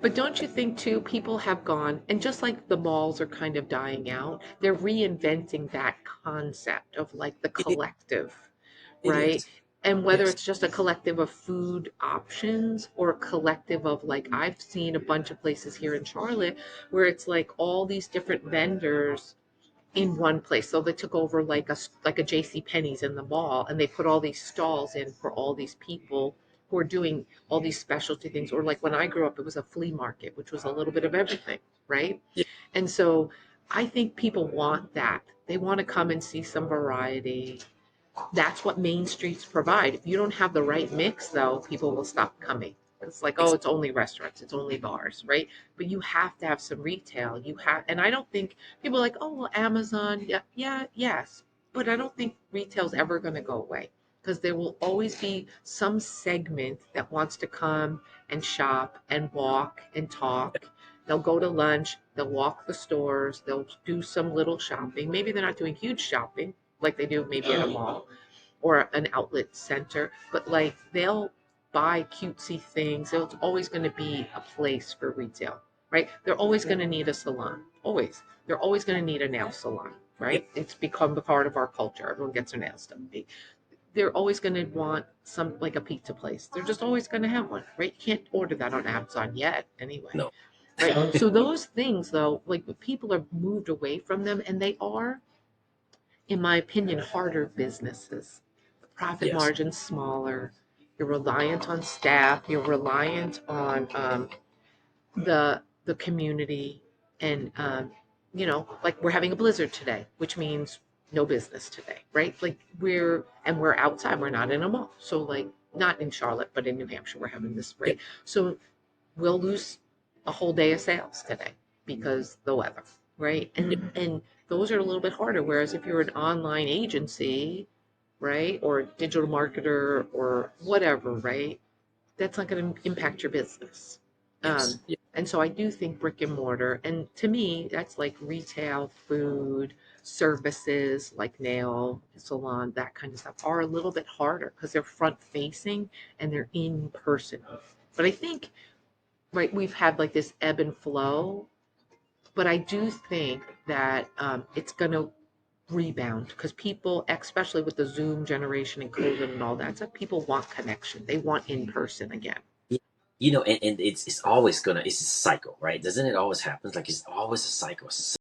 But don't you think too, people have gone, and just like the malls are kind of dying out, they're reinventing that concept of like the It, collective, it right? is. And whether Yes. it's just a collective of food options or a collective of like, I've seen a bunch of places here in Charlotte where it's like all these different vendors in one place. So they took over like a J.C. Penney's in the mall, and they put all these stalls in for all these people who are doing all these specialty things. Or like when I grew up, it was a flea market, which was a little bit of everything, right? Yeah. And so I think people want that. They want to come and see some variety. That's what main streets provide. If you don't have the right mix, though, people will stop coming. It's like, oh, it's only restaurants, it's only bars, right? But you have to have some retail. You have, and I don't think people are like, oh, well, Amazon, yeah, yeah, yes, but I don't think retail's ever going to go away because there will always be some segment that wants to come and shop and walk and talk. They'll go to lunch, they'll walk the stores, they'll do some little shopping. Maybe they're not doing huge shopping like they do maybe at a mall or an outlet center, but like they'll buy cutesy things. There's always going to be a place for retail, right? They're always going to need a salon, always. They're always going to need a nail salon, Yeah. right? It's become a part of our culture. Everyone gets their nails done. They're always going to want some like a pizza place. They're just always going to have one, right? You can't order that on Amazon yet, anyway, No. right? So those things, though, like people have moved away from them, and they are, in my opinion, harder businesses. The profit Yes. margin's smaller. You're reliant on staff. You're reliant on the community, and like we're having a blizzard today, which means no business today, right? Like we're outside. We're not in a mall, so like not in Charlotte, but in New Hampshire, we're having this, Yeah. right? So we'll lose a whole day of sales today because the weather, right? Yeah. And those are a little bit harder. Whereas if you're an online agency, right, or a digital marketer or whatever, right, that's not going to impact your business. Yes. Yeah. And so I do think brick and mortar, and to me, that's like retail, food, services like nail salon, that kind of stuff, are a little bit harder because they're front facing and they're in person. But I think, right, we've had like this ebb and flow, but I do think that it's going to rebound because people, especially with the Zoom generation and COVID and all that stuff, people want connection. They want in person again. Yeah. And it's always gonna it's a cycle, right? Doesn't it always happen? Like it's always a cycle.